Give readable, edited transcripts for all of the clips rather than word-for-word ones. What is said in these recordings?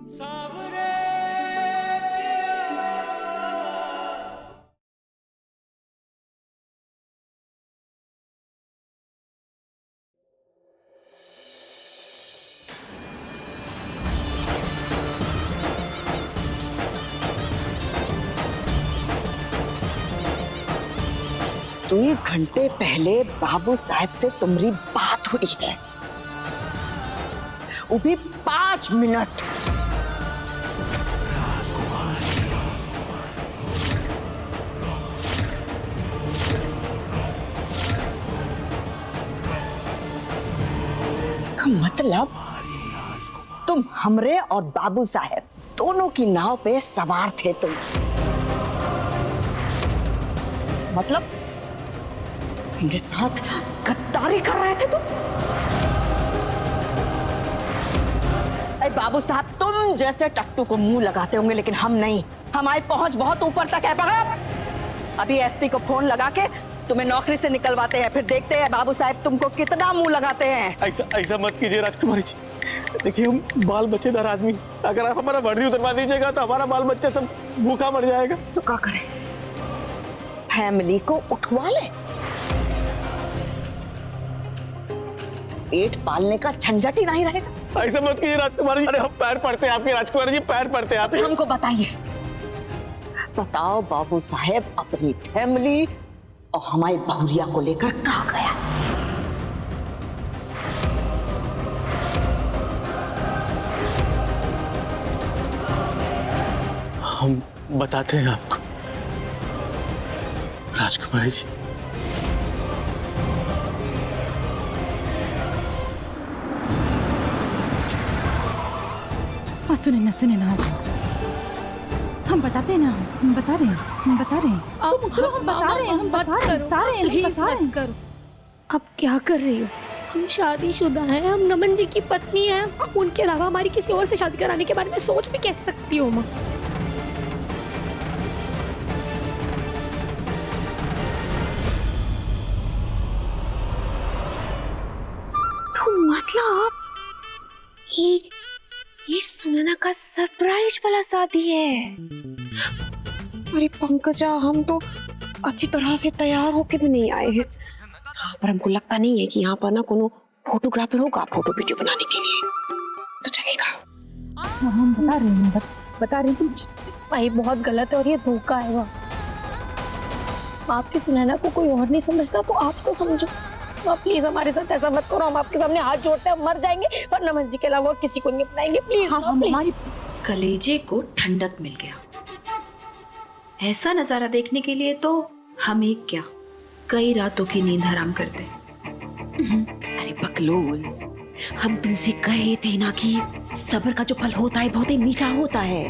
2 घंटे पहले बाबू साहब से तुम्हारी बात हुई है, वो भी 5 मिनट। का मतलब तुम हमरे और बाबू साहब दोनों की नाव पे सवार थे तुम। मतलब मेरे साथ गद्दारी कर रहे थे तुम। अरे बाबू साहब, तुम जैसे टट्टू को मुंह लगाते होंगे, लेकिन हम नहीं। हमारी पहुंच बहुत ऊपर तक है। पकड़, अभी एसपी को फोन लगा के तुम्हें नौकरी से निकलवाते हैं, फिर देखते हैं बाबू साहब तुमको कितना मुंह लगाते हैं। ऐसा मत कीजिए राजकुमारी जी। देखिए, हम बाल बच्चेदार आदमी, अगर आप हमारा वर्दी उतरवा दीजिएगा तो हमारा बाल बच्चा सब भूखा मर जाएगा। तो क्या करें, फैमिली को उठवा ले? पेट पालने का झंझट ही नहीं रहेगा। ऐसा मत कीजिए राजकुमारी जी। अरे हम पैर पड़ते हैं आपके राजकुमारी जी, पैर पड़ते हैं आपके। हमको बताइए, बताओ बाबू साहब अपनी फैमिली और हमारी बहुरिया को लेकर कहाँ गया? हम बताते हैं आपको राजकुमारी जी। सुने ना आज हम बताते हैं ना, हम बता रहे हैं, हम बता रहे हैं, हम बता रहे हैं। अब क्या कर रही हो? हम शादीशुदा हैं, हम नमन जी की पत्नी हैं। उनके अलावा हमारी किसी और से शादी कराने के बारे में सोच भी कैसे सकती हो माँ? तो मतलब ये सुनैना का सरप्राइज वाला शादी है। अरे पंकजा, हम तो अच्छी तरह से तैयार होके भी नहीं आए हैं, पर हमको लगता नहीं है कि यहाँ पर ना कोनो फोटोग्राफर होगा फोटो वीडियो बनाने के लिए, तो चलेगा। हम बता रहे हैं तुम। भाई बहुत गलत है और ये धोखा है। वह आपकी सुनैना को कोई और नहीं समझता तो आप तो समझो। आप प्लीज हमारे साथ ऐसा मत करो। हम आपके सामने हाथ जोड़ते हैं, मर जाएंगे, पर नमन जी के अलावा किसी को नहीं अपनाएंगे। प्लीज। हाँ, हमारी कलेजे को ठंडक मिल गया। ऐसा नजारा देखने के लिए तो हम एक क्या कई रातों की नींद हराम करते। अरे बकलोल, हम तुमसे कहे थे ना कि सब्र का जो फल होता है बहुत ही मीठा होता है,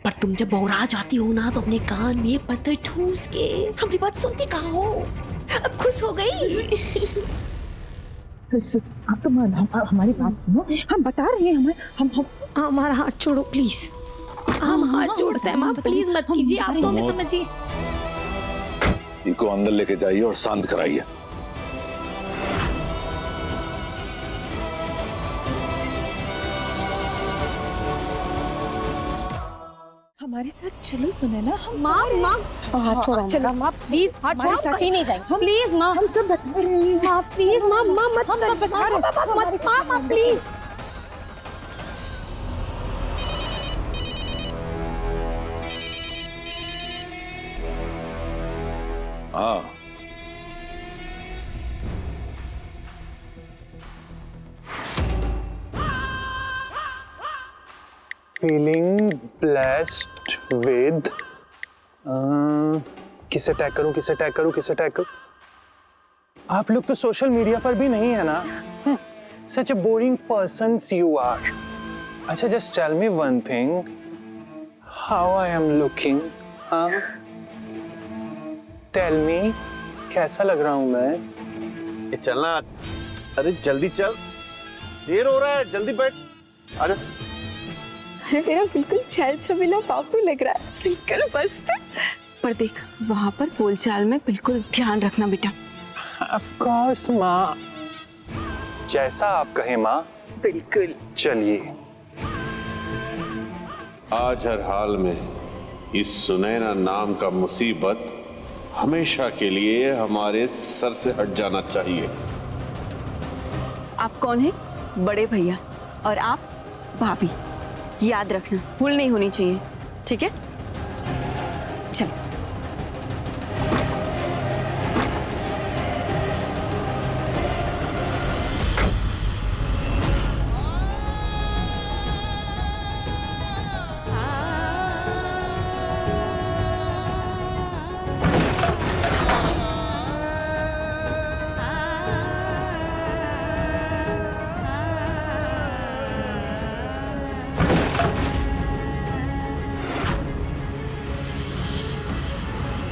पर तुम जब बौरा जाती हो ना तो अपने कान में पत्थर ठूस के हमारी बात सुनती कहाँ हो? अब खुश हो गई। आप तो हमारी बात सुनो, हम बता रहे हैं। हम हमारा हाथ छोड़ो प्लीज। हम हाथ जोड़ते हैं माँ, प्लीज मत कीजिए। आप तो हमें समझिए। इनको अंदर लेके जाइए और शांत कराइए। हमारे साथ चलो सुनैना। हम माँ हाथ छोड़ो। चलो माँ प्लीज, हाथ छोड़ो। सच ही नहीं जाएंगे प्लीज माँ। हम सब बता रहे हैं माँ प्लीज। माँ मत माँ प्लीज। हाँ, फीलिंग ब्लेस्ड विद किसे टैग करूं? आप लोग तो सोशल मीडिया पर भी नहीं है ना। Such a boring persons you are. अच्छा, just tell me one thing, how I am looking? Tell me, कैसा लग रहा हूं मैं? ये चलना। अरे जल्दी चल, देर हो रहा है, जल्दी बैठ। अरे मेरा बिल्कुल छैल छबीला बाबू लग रहा है, बिल्कुल मस्त। पर देख, वहाँ पर बोलचाल में बिल्कुल ध्यान रखना बेटा। ऑफ कोर्स माँ, जैसा आप कहें माँ। बिल्कुल। चलिए। आज हर हाल में इस सुनैना नाम का मुसीबत हमेशा के लिए हमारे सर से हट जाना चाहिए। आप कौन है? बड़े भैया। और आप भाभी। याद रखना, भूल नहीं होनी चाहिए, ठीक है? चल।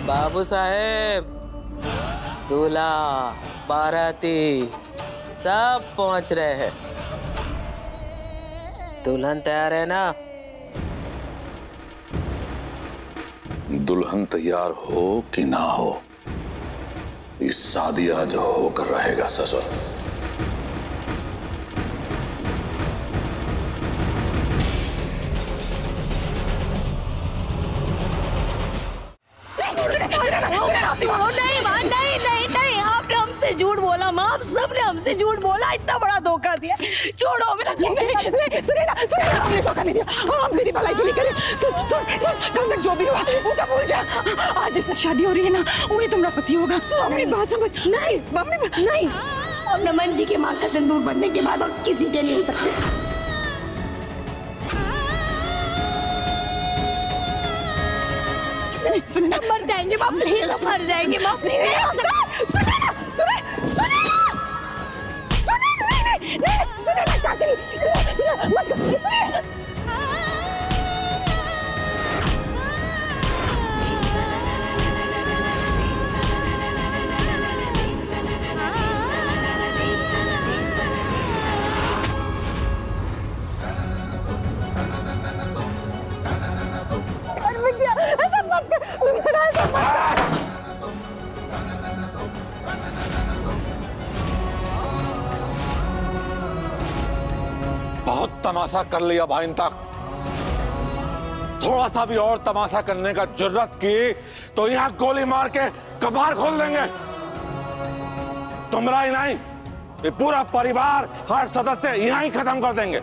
बाबू साहेब, दूल्हा, बाराती सब पहुंच रहे हैं। दुल्हन तैयार है ना? दुल्हन तैयार हो कि ना हो, इस शादी आज होकर रहेगा ससुर। नहीं, आपने हमसे झूठ बोला माँ, आप सबने हमसे झूठ बोला, इतना बड़ा धोखा दिया। छोड़ो मेरा। सुनैना, हमने धोखा नहीं दिया, हम तेरी भलाई के लिए करें। सुन, कल तक जो भी हुआ वो तो भूल जा। आज जिससे शादी हो रही है ना, वही तुम्हारा पति होगा। तो अपनी बात समझ। नहीं, नहीं, अब नमन जी के माँ का सिंदूर बनने के बाद और किसी के नहीं हो सकते। सुनैना, मर जाएंगे माफ नहीं, मर जाएंगे माफ नहीं हो सकता। सुनैना, क्या करी? बहुत तमाशा कर लिया भाईन तक। थोड़ा सा भी और तमाशा करने का जुर्रत की तो यहां गोली मार के कबाड़ खोल देंगे। तुमरा ही नहीं, ये पूरा परिवार, हर सदस्य यहां ही खत्म कर देंगे।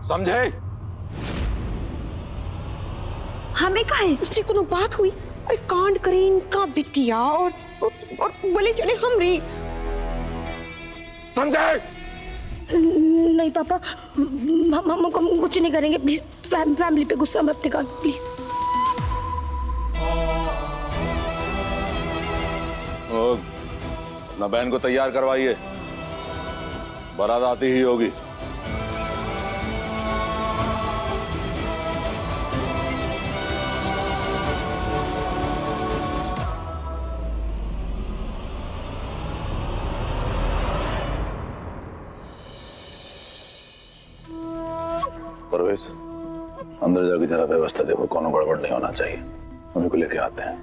समझे? हमें का है उससे कोनो बात हुई? अरे कांड करें इनका बिटिया और बोले चले हम रे। समझे? नहीं पापा, हम कुछ नहीं करेंगे, प्लीज। फैमिली पे गुस्सा मत दिखाओ, प्लीज। अपना बहन को तैयार करवाइए, बारात आती ही होगी। परवेश, अंदर जाके जरा व्यवस्था देखो, कोनो गड़बड़ नहीं होना चाहिए। उन्हीं को लेके आते हैं।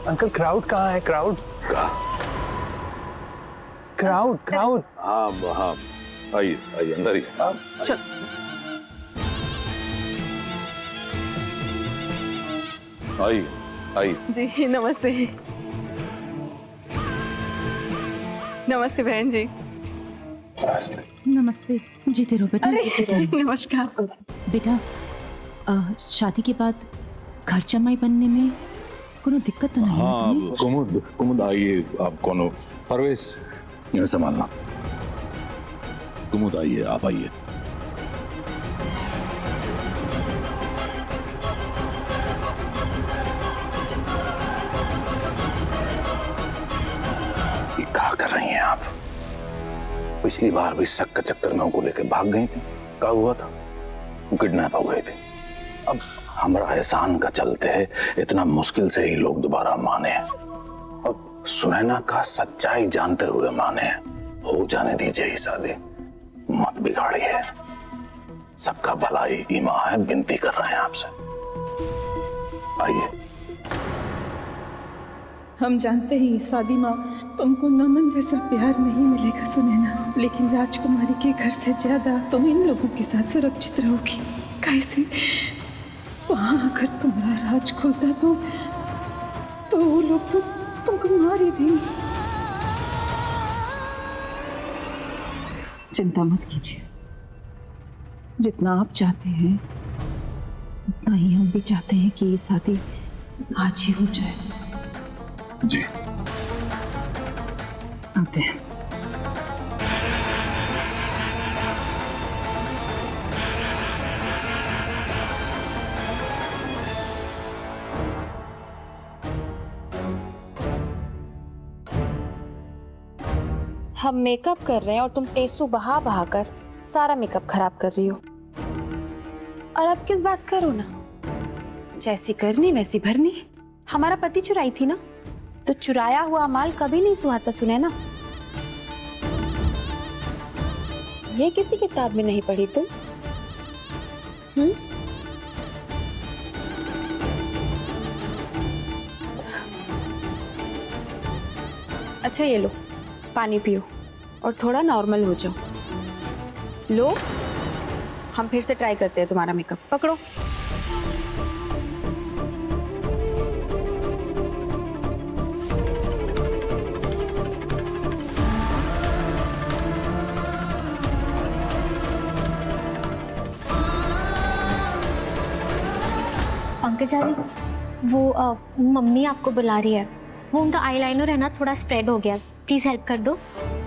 अंकल क्राउड कहाँ है? क्राउड। हाँ, आइए अंदर ही। चल। आइए। जी नमस्ते। नमस्ते बहन जी। नमस्ते। जीते रहो बेटा। नमस्कार। बेटा, शादी के बाद घर जमाई बनने में कोनो दिक्कत तो नहीं है तुम्हें? हाँ, कुमुद आइए। आप कौन? परवेश, यह संभालना। कुमुद आइए, आप आइए। ये क्या कर रही हैं आप? पिछली बार भी शक के चक्कर में उनको लेके भाग गई थी। क्या हुआ था? वो किडनैप हो गए थे। अब हमारा एहसान का चलते है, इतना मुश्किल से ही लोग दोबारा माने। अब सुनैना का सच्चाई जानते हुए माने, हो जाने दीजिए ये शादी, मत बिगाड़िए। सबका भलाई ईमा है, विनती कर रहे हैं आपसे, आइए। हम जानते हैं इस शादी माँ तुमको नमन जैसा प्यार नहीं मिलेगा सुनैना, लेकिन राजकुमारी के घर से ज्यादा तुम इन लोगों के साथ सुरक्षित रहोगी। कैसे वहां अगर तुम्हारा राज खुलता तो वो लोग तो तुमको मार ही देंगे। चिंता मत कीजिए, जितना आप चाहते हैं उतना ही हम भी चाहते हैं कि ये शादी आज ही हो जाए। जी आते हैं। हम मेकअप कर रहे हैं और तुम टेसू बहा बहा कर सारा मेकअप खराब कर रही हो। और अब किस बात करो ना, जैसी करनी वैसी भरनी। हमारा पति चुराई थी ना, तो चुराया हुआ माल कभी नहीं सुहाता सुनैना। ये किसी किताब में नहीं पढ़ी तुम? अच्छा ये लो पानी पियो और थोड़ा नॉर्मल हो जाओ। लो, हम फिर से ट्राई करते हैं तुम्हारा मेकअप। पकड़ो। पंकजा दी, वो मम्मी आपको बुला रही है। वो उनका आईलाइनर है ना थोड़ा स्प्रेड हो गया, प्लीज हेल्प कर दो।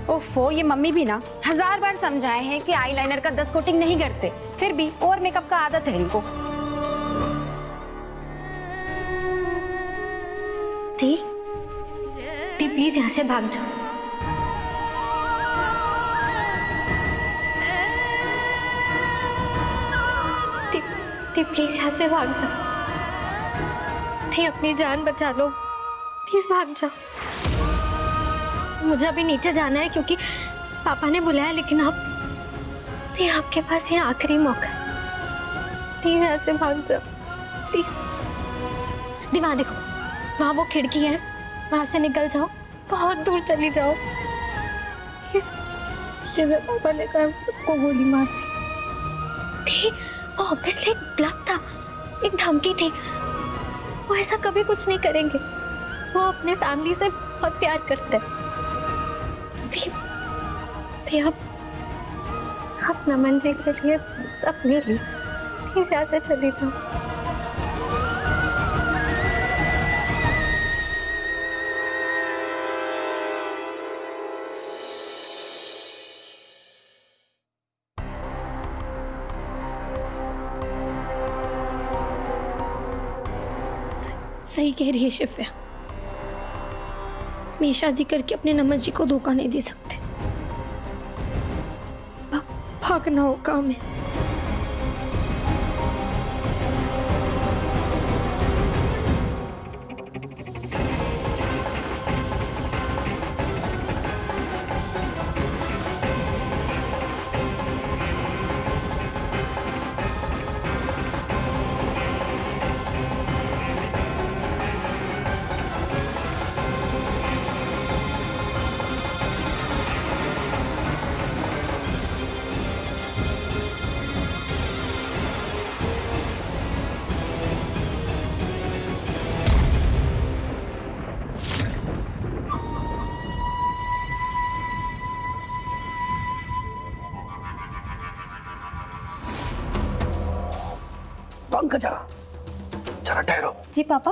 ओफो, ये मम्मी भी ना 1000 बार समझाए हैं कि आईलाइनर का 10 कोटिंग नहीं करते, फिर भी और मेकअप का आदत है इनको। दी प्लीज यहाँ से भाग जाओ। दी प्लीज यहाँ से भाग जाओ। दी अपनी जान बचा लो, प्लीज भाग जाओ। मुझे अभी नीचे जाना है क्योंकि पापा ने बुलाया, लेकिन दी आपके पास ये आखिरी मौका। प्लीज यहाँ से भाग जाओ, प्लीज। दी वहाँ देखो, वहाँ वो खिड़की है, वहां से निकल जाओ, बहुत दूर चली जाओ। पापा ने कहा सबको गोली मार दी। वो ऑब्वियसली एक ब्लफ था, एक धमकी थी। वो ऐसा कभी कुछ नहीं करेंगे, वो अपने फैमिली से बहुत प्यार करते हैं। आप नमन जी के लिए, अपने लिए प्लीज यहाँ से चली जाओ। सही कह रही है शिफ्या, मैं शादी करके अपने नमन जी को धोखा नहीं दे सकते। भागना हो काम है। पंकजा, जरा ठहरो। जी पापा।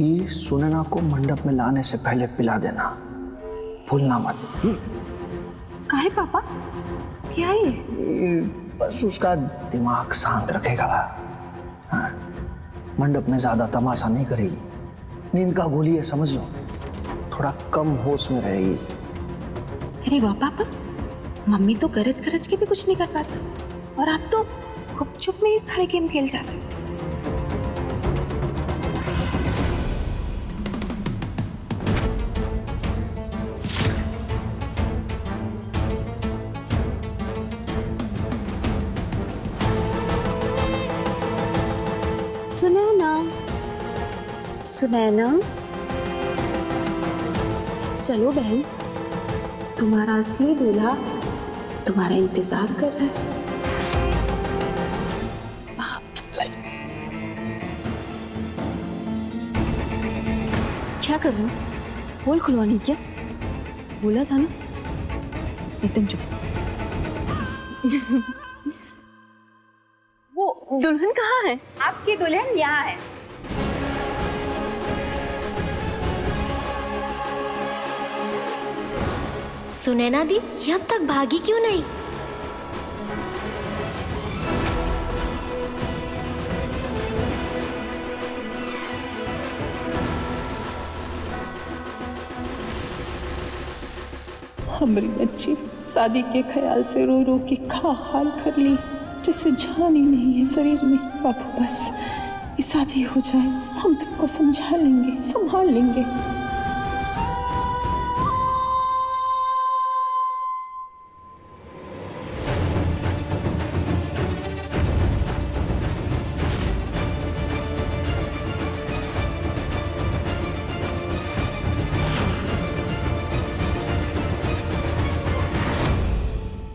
ये सुनैना को मंडप में लाने से पहले पिला देना, भूलना मत। काहे पापा, क्या ये बस उसका दिमाग शांत रखेगा। हाँ, मंडप में ज्यादा तमाशा नहीं करेगी। नींद का गोली है, समझ लो, थोड़ा कम होश में रहेगी। अरे वाह पापा, मम्मी तो गरज गरज के भी कुछ नहीं कर पाता, और आप तो गुपचुप में ही सारे गेम खेल जाते हो। सुनैना, सुनैना, चलो बहन, तुम्हारा असली दूल्हा तुम्हारा इंतजार कर रहा है। क्या कर रहे हो? पोल खुलवानी क्या? बोला था ना, एकदम चुप। वो दुल्हन कहाँ है? आपकी दुल्हन यहाँ है। सुनैना दी, ये अब तक भागी क्यों नहीं? हमारी बच्ची शादी के ख्याल से रो रो के खा हाल कर ली, जैसे जान ही नहीं है शरीर में। बाबू बस ये शादी हो जाए, हम तुमको समझा लेंगे, संभाल लेंगे।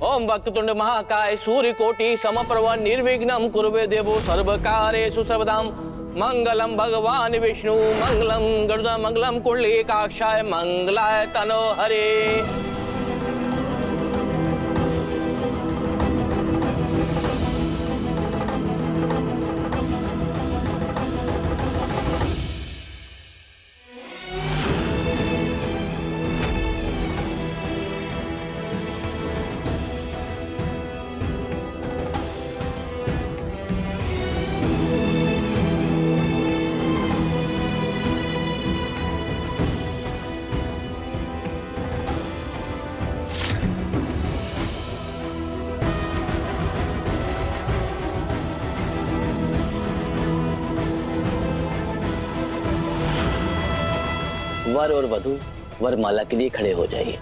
ओम वक्रतुंड महाकाय सूर्यकोटि समप्रभ निर्विघ्नं कुरुवे देवो सर्वकार्येषु सर्वदां। मंगलम भगवान विष्णु मंगलम गरुड़ मंगलम कुंडलीकाक्षाय मंगलाय तनो हरे। वर और वधू वरमाला के लिए खड़े हो जाइए।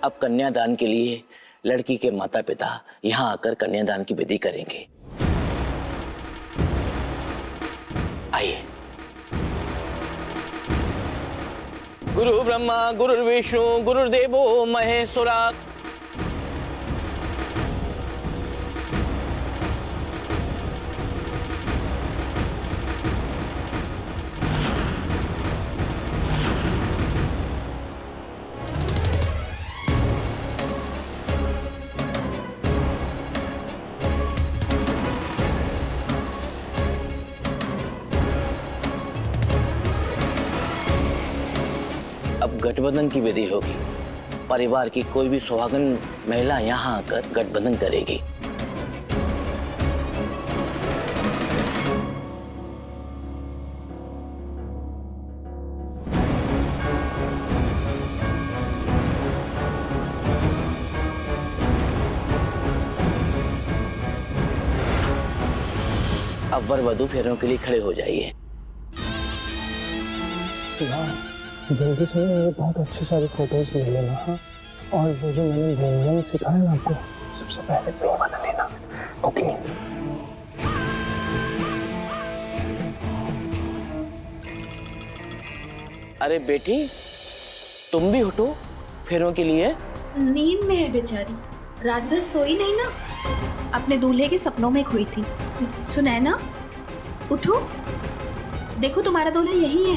अब कन्यादान के लिए लड़की के माता पिता यहाँ आकर कन्यादान की विधि करेंगे। आइए। गुरु ब्रह्मा गुरुर्विष्णु गुरुर्देवो महेश्वरा। अब गठबंधन की विधि होगी। परिवार की कोई भी सुहागन महिला यहाँ आकर गठबंधन करेगी। अब वर वधू फेरों के लिए खड़े हो जाइए। जल्दी से मुझे बहुत अच्छे सारे फोटोज ले लेना। हाँ, और वो जो मैंने व्यंजन सिखाया ना आपको, सबसे पहले वो बना लेना। ओके। अरे बेटी, तुम भी उठो फेरों के लिए। नींद में है बेचारी, रात भर सोई नहीं ना, अपने दूल्हे के सपनों में खोई थी। सुनैना उठो। देखो तुम्हारा दूल्हा यही है।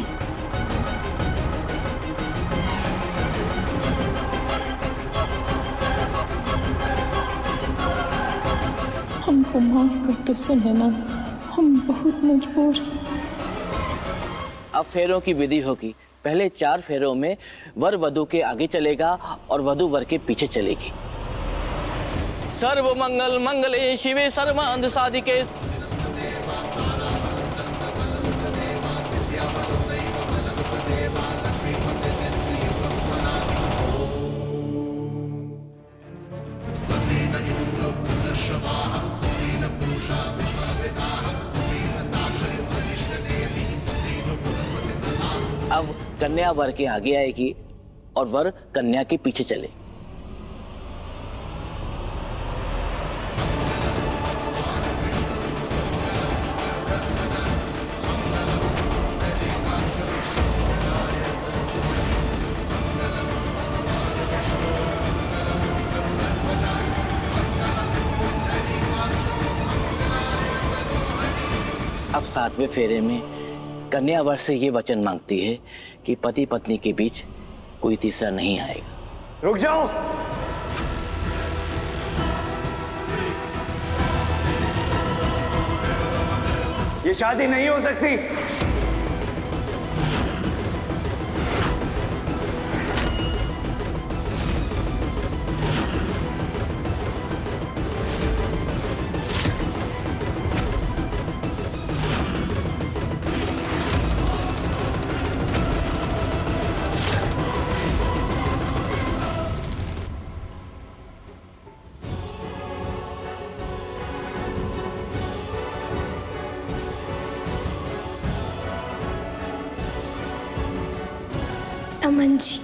हमको माफ कर दो सुनैना, हम बहुत मजबूर हैं। अब फेरों की विधि होगी। पहले 4 फेरों में वर वधु के आगे चलेगा और वधु वर के पीछे चलेगी। सर्व मंगल मंगले शिवे सर्वांध साधिके। अब कन्या वर के आगे आएगी और वर कन्या के पीछे चले। अब 7वें फेरे में कन्या वर से ये वचन मांगती है कि पति पत्नी के बीच कोई तीसरा नहीं आएगा। रुक जाओ। ये शादी नहीं हो सकती। अमन जी,